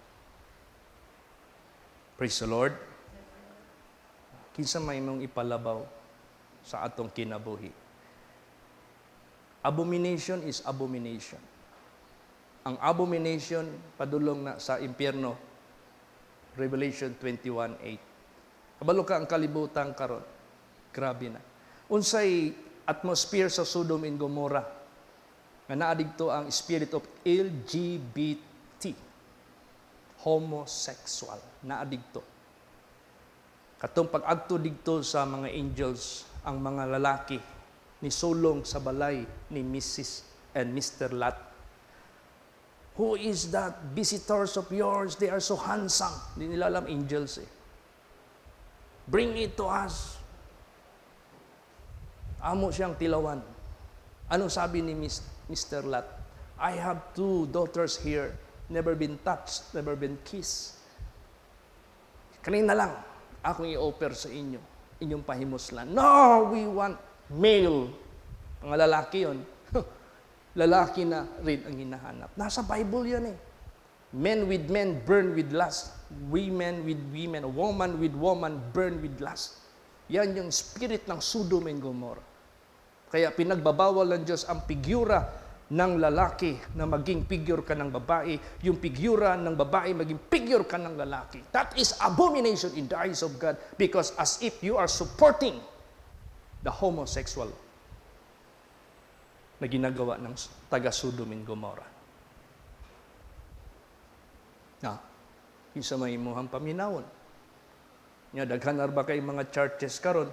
Praise the Lord. Kinsa may mong ipalabaw sa atong kinabuhi. Abomination is abomination. Ang abomination padulong na sa impyerno. Revelation 21:8. Kabalo ka ang kalibutan karon. Grabe na. Unsay atmosphere sa Sodom and Gomorrah nga naa didto ang spirit of LGBT, homosexual, naa didto. Katong pag-agto didto sa mga angels, ang mga lalaki ni sulong sa balay ni Mrs. and Mr. Lot. Who is that visitors of yours? They are so handsome. Hindi nila alam angels eh. Bring it to us. Amo siyang tilawan. Anong sabi ni Mr. Lot? I have 2 daughters here. Never been touched, never been kissed. Kanina lang, akong i-offer sa inyo. Inyong pahimuslan. No, we want male. Mga lalaki yun. Lalaki na rin ang hinahanap. Nasa Bible yan eh. Men with men burn with lust. Women with women. Woman with woman burn with lust. Yan yung spirit ng Sodom and Gomorrah. Kaya pinagbabawal ng Diyos ang figura ng lalaki na maging figure ka ng babae. Yung figura ng babae maging figure ka ng lalaki. That is abomination in the eyes of God because as if you are supporting the homosexual na ginagawa ng taga Sodom and Gomorrah. Na, isa may imuhang paminawon. Nya, daghan ba kay mga churches karon?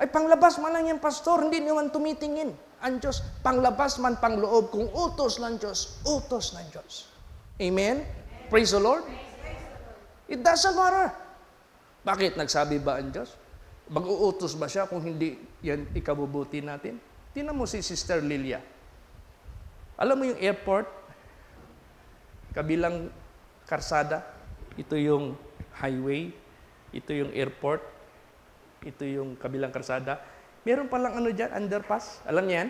Ay, panglabas man lang yan, pastor, hindi naman tumitingin. Ang Diyos, panglabas man, pangloob, kung utos ng Diyos, utos ng Diyos. Amen? Praise the Lord. It doesn't matter. Bakit? Nagsabi ba ang Diyos? Mag-uutos ba siya kung hindi yan ikabubuti natin? Tingnan mo si Sister Lilia. Alam mo yung airport, kabilang karsada, ito yung highway, ito yung airport, ito yung kabilang karsada. Meron palang ano dyan, underpass. Alam niya yan?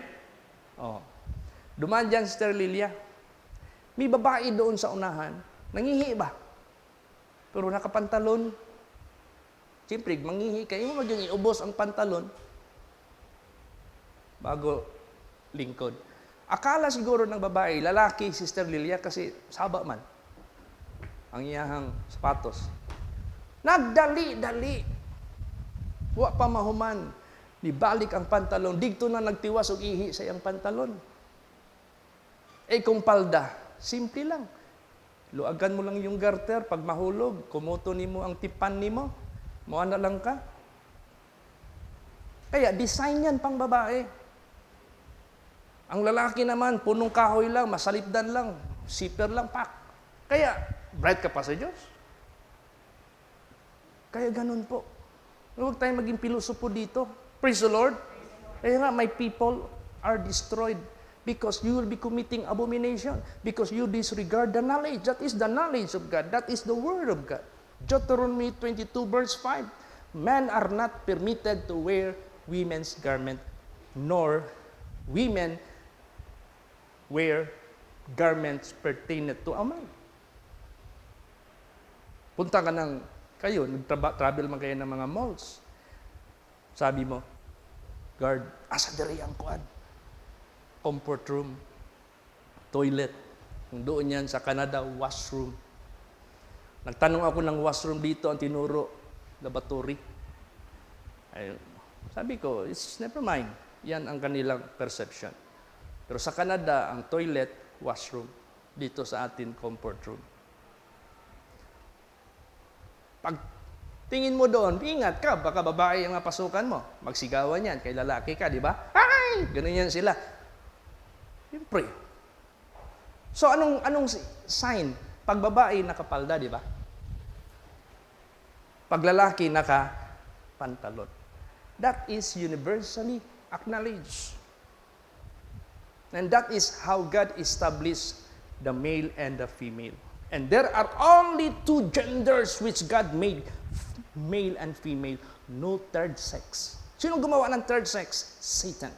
Oh. Dumaan dyan, Sister Lilia. May babae doon sa unahan. Nangihi ba? Pero nakapantalon. Siyempre, mangihi kayo. Huwag yung iubos ang pantalon. Bago lingkod. Akala siguro ng babae, lalaki, Sister Lilia, kasi saba man. Ang iyahang sapatos. Nagdali-dali. Wa pa mahuman. Nibalik ang pantalon. Digto na nagtiwas og ihi sa iyang pantalon. Eh kung palda, simple lang. Luagan mo lang yung garter. Pag mahulog, kumuto nimo ang tipan nimo. Muana lang ka. Kaya design yan pang babae. Ang lalaki naman, punong kahoy lang, masalipdan lang, zipper lang, pak. Kaya, bright ka pa sa Diyos. Kaya ganun po. Huwag tayong maging pilosopo dito. Praise the Lord. Kaya nga, my people are destroyed because you will be committing abomination because you disregard the knowledge. That is the knowledge of God. That is the Word of God. Deuteronomy 22 verse 5. Men are not permitted to wear women's garment, nor women wear garments pertaining to a man. Punta ka ng, kayo, nag-travel man kayo ng mga malls. Sabi mo, guard, asa diri ang kuan? Comfort room, toilet. Kung doon yan sa Canada, washroom. Nagtanong ako ng washroom dito, ang tinuro, laboratory. Ayun. Sabi ko, it's never mind. Yan ang kanilang perception. Pero sa Canada, ang toilet, washroom. Dito sa atin, comfort room. Pag tingin mo doon, ingat ka, baka babae ang pasukan mo. Magsigawan yan, kay lalaki ka, di ba? Ay! Ganun yan sila. Siyempre. So, anong sign? Pag babae, nakapalda, di ba? Pag lalaki, nakapantalon. That is universally acknowledged. And that is how God established the male and the female. And there are only two genders which God made, male and female, no third sex. Sino gumawa ng third sex? Satan.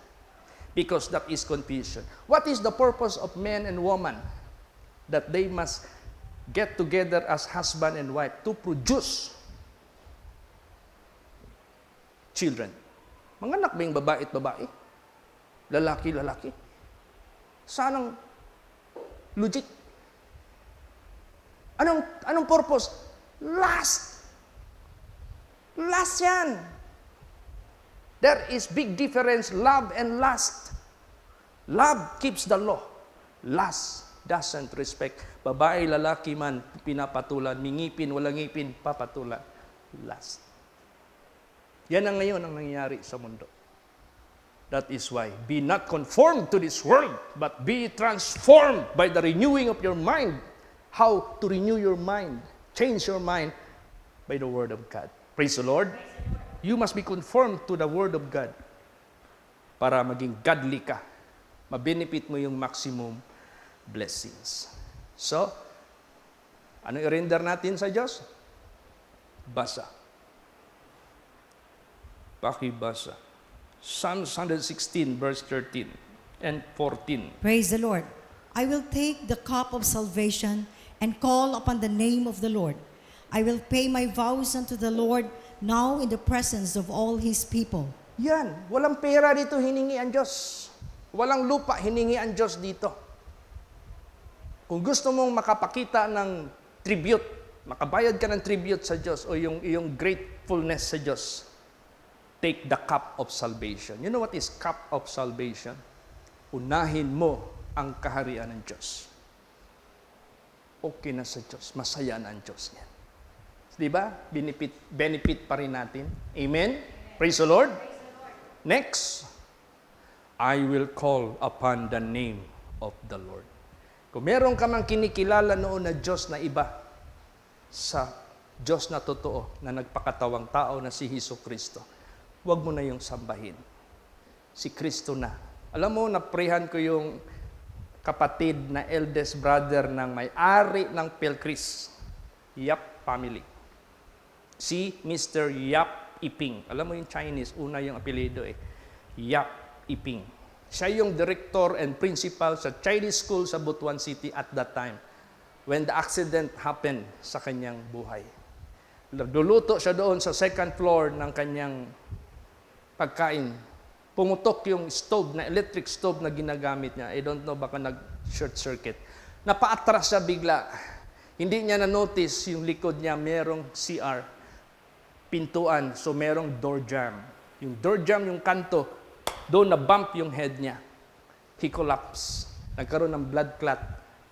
Because that is confusion. What is the purpose of man and woman? That they must get together as husband and wife to produce children. Manganak ba yung babae at babae? Lalaki, lalaki? Sanang logic? Anong purpose? Lust. Lust yan. There is big difference, love and lust. Love keeps the law. Lust doesn't respect. Babae, lalaki man, pinapatulan. Mingipin, walang ngipin, papatulan. Lust. Yan ang ngayon ang nangyayari sa mundo. That is why, be not conformed to this world, but be transformed by the renewing of your mind. How to renew your mind, change your mind by the Word of God. Praise the Lord. You must be conformed to the Word of God para maging godly ka. Mabenefit mo yung maximum blessings. So, ano i-render natin sa Diyos? Basa. Pakibasa. Psalms 116 verse 13 and 14. Praise the Lord. I will take the cup of salvation and call upon the name of the Lord. I will pay my vows unto the Lord now in the presence of all His people. Yan. Walang pera dito, hiningi ang Diyos. Walang lupa, hiningi ang Diyos dito. Kung gusto mong makapakita ng tribute, makabayad ka ng tribute sa Diyos o yung iyong gratefulness sa Diyos, take the cup of salvation. You know what is cup of salvation? Unahin mo ang kaharian ng Diyos. Okay na sa Diyos. Masaya na ang Diyos niyan. Diba? Benefit pa rin natin. Amen? Praise the Lord. Next, I will call upon the name of the Lord. Kung meron ka mang kinikilala noon na Diyos na iba sa Diyos na totoo, na nagpakatawang tao na si Hesus Kristo, huwag mo na yung sambahin. Si Kristo na. Alam mo, naprehan ko yung kapatid na eldest brother ng may-ari ng Pelcris, Yap family. Si Mr. Yap Iping. Alam mo yung Chinese, una yung apelido Yap Iping. Siya yung director and principal sa Chinese school sa Butuan City at that time when the accident happened sa kanyang buhay. Nagluluto siya doon sa second floor ng kanyang pagkain. Pumutok yung stove, na electric stove na ginagamit niya. I don't know, baka nag-short circuit. Napaatras siya bigla. Hindi niya na-notice yung likod niya, merong CR. Pintuan, so merong door jam. Yung door jam, yung kanto, doon na-bump yung head niya. He collapsed. Nagkaroon ng blood clot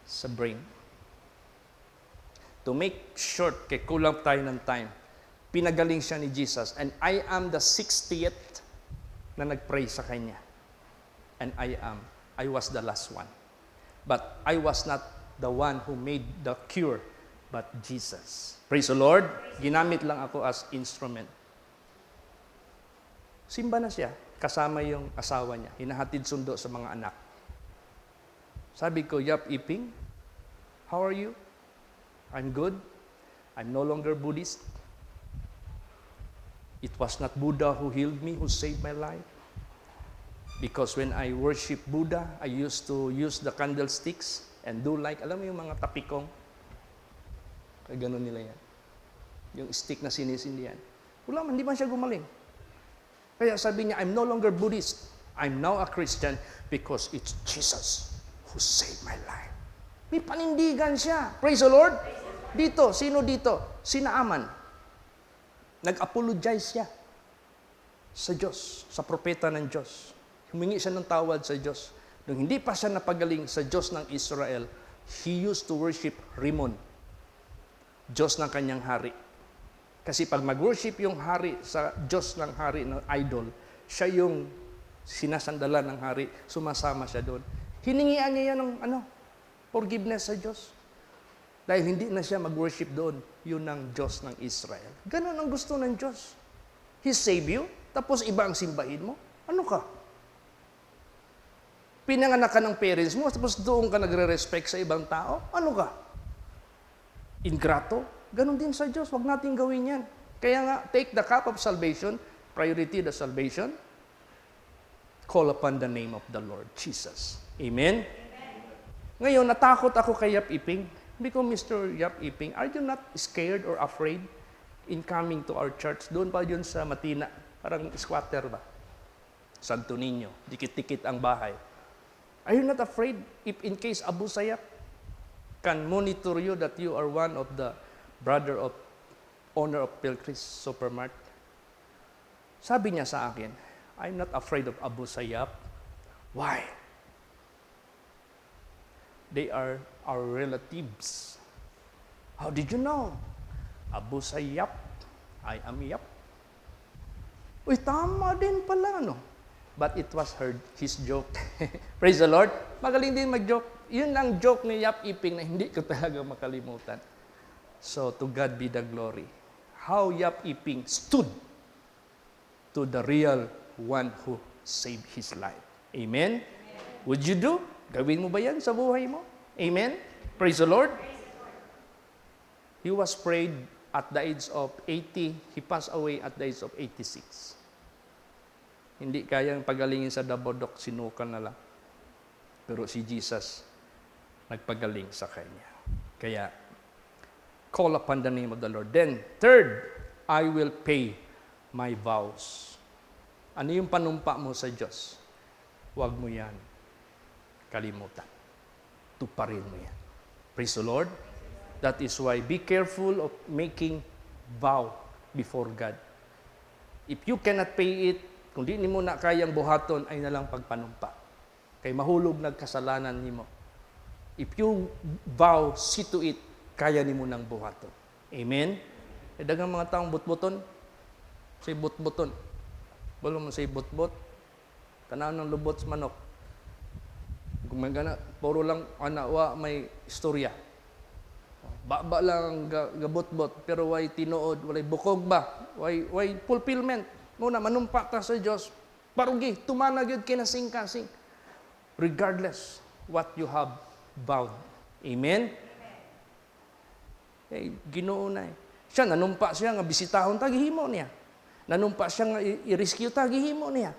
sa brain. To make short, kay kulang tayo ng time, pinagaling siya ni Jesus. And I am the 60th na nag-pray sa kanya. And I was the last one. But I was not the one who made the cure, but Jesus. Praise the Lord. Ginamit lang ako as instrument. Simba na siya, kasama yung asawa niya. Hinahatid sundo sa mga anak. Sabi ko, Yap Iping, how are you? I'm good. I'm no longer Buddhist. It was not Buddha who healed me, who saved my life. Because when I worship Buddha, I used to use the candlesticks and do like, alam mo yung mga tapikong? Kaya ganun nila yan. Yung stick na sinisindihan. Wala man, di man siya gumaling. Kaya sabi niya, I'm no longer Buddhist. I'm now a Christian because it's Jesus who saved my life. May panindigan siya. Praise the Lord. Dito, sino dito? Si Naaman. Nag-apologize siya sa Diyos, sa propeta ng Diyos. Humingi siya ng tawad sa Diyos. Nung hindi pa siya napagaling sa Diyos ng Israel, he used to worship Rimmon, Diyos ng kanyang hari. Kasi pag mag-worship yung hari sa Diyos ng hari ng idol, siya yung sinasandalan ng hari, sumasama siya doon. Hiningian niya yan ng forgiveness sa Diyos. Dahil hindi na siya mag-worship doon, yun ang Diyos ng Israel. Ganon ang gusto ng Diyos. He saved you, tapos iba ang simbahin mo. Ano ka? Pinanganak ka ng parents mo, tapos doon ka nagre-respect sa ibang tao. Ano ka? Ingrato? Ganon din sa Diyos. Huwag natin gawin yan. Kaya nga, take the cup of salvation, priority the salvation, call upon the name of the Lord Jesus. Amen? Ngayon, natakot ako kay Yap Iping. Sabi ko, Mr. Yap Iping, are you not scared or afraid in coming to our church? Doon pa yun sa Matina. Parang squatter ba? Santo Niño. Dikit-dikit ang bahay. Are you not afraid if in case Abu Sayyaf can monitor you that you are one of the brother of owner of Pilcris Supermart? Sabi niya sa akin, I'm not afraid of Abu Sayyaf. Why? They are our relatives. How did you know? Abu Sayyaf, I am Yap. Uy, tama din pala, no? But it was his joke. Praise the Lord. Magaling din mag-joke. Yun ang joke ni Yap Iping na hindi ko talaga makalimutan. So, to God be the glory. How Yap Iping stood to the real one who saved his life. Amen? Would you do? Gawin mo ba yan sa buhay mo? Amen? Praise the Lord. He was prayed at the age of 80. He passed away at the age of 86. Hindi kayang pagalingin sa dabodok, sinukan na lang. Pero si Jesus, nagpagaling sa kanya. Kaya, call upon the name of the Lord. Then, third, I will pay my vows. Ano yung panumpa mo sa Diyos? Huwag mo yan kalimutan. Tuparin mo yan. Praise the Lord. That is why be careful of making vow before God. If you cannot pay it, kung di mo na kayang buhaton, ay nalang pagpanumpa. Kay mahulog nagkasalanan nimo. If you vow, see to it, kaya nimo nang buhaton. Amen? E dagang mga taong butbuton, say butbuton. Wala mo say butbot. Tanaw ng lubot sa manok. Kung may gana, puro lang anawa may istorya. Baba lang gabot-bot, pero way tinuod, walay bukog ba? Way fulfillment. Muna, manumpa ta sa Diyos. Parugi, tumanag yun kinasing-kasing. Regardless what you have vowed. Amen? Eh, Ginoo na eh. Siya, nanumpa siya nga bisitahon ta, gihimo niya. Nanumpa siya nga i-rescue ta, gihimo niya.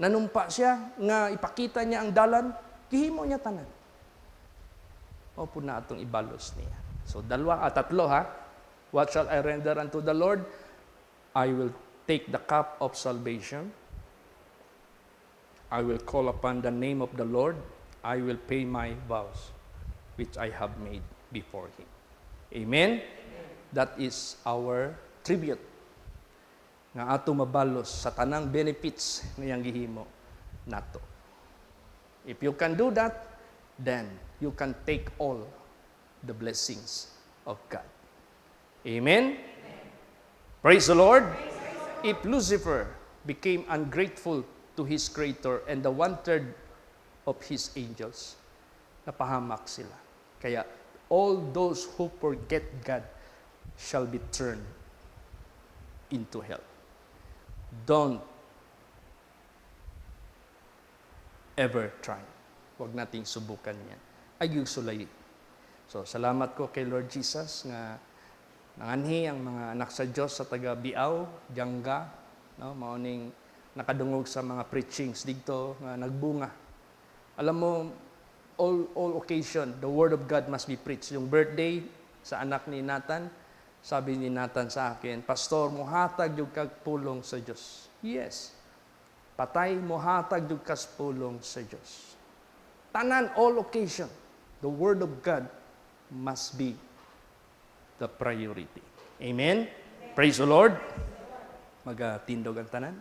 Nanumpa siya nga ipakita niya ang dalan, gihimo niya tanan. O po na atong ibalos niya. So, tatlo ha. What shall I render unto the Lord? I will take the cup of salvation. I will call upon the name of the Lord. I will pay my vows, which I have made before Him. Amen? That is our tribute. Nga ato mabalos sa tanang benefits ngayang gihimo nato. If you can do that, then you can take all the blessings of God. Amen? Praise the Lord. If Lucifer became ungrateful to his creator and the 1/3 of his angels. Napahamak sila. Kaya all those who forget God shall be turned into hell. Don't ever try. Huwag nating subukan yan. Ayug sulay. So, salamat ko kay Lord Jesus nga nanganhi ang mga anak sa Diyos sa taga Biao, Jangga, no, mauning nakadungog sa mga preachings dito nga nagbunga. Alam mo, all occasion, the word of God must be preached. Yung birthday sa anak ni Nathan, sabi ni Nathan sa akin, Pastor, muhatag yung kagpulong sa Diyos. Yes. Patay, muhatag yung kaspulong sa Diyos. Tanan, all occasion, the word of God must be the priority. Amen? Praise the Lord. Magatindog ang tanan.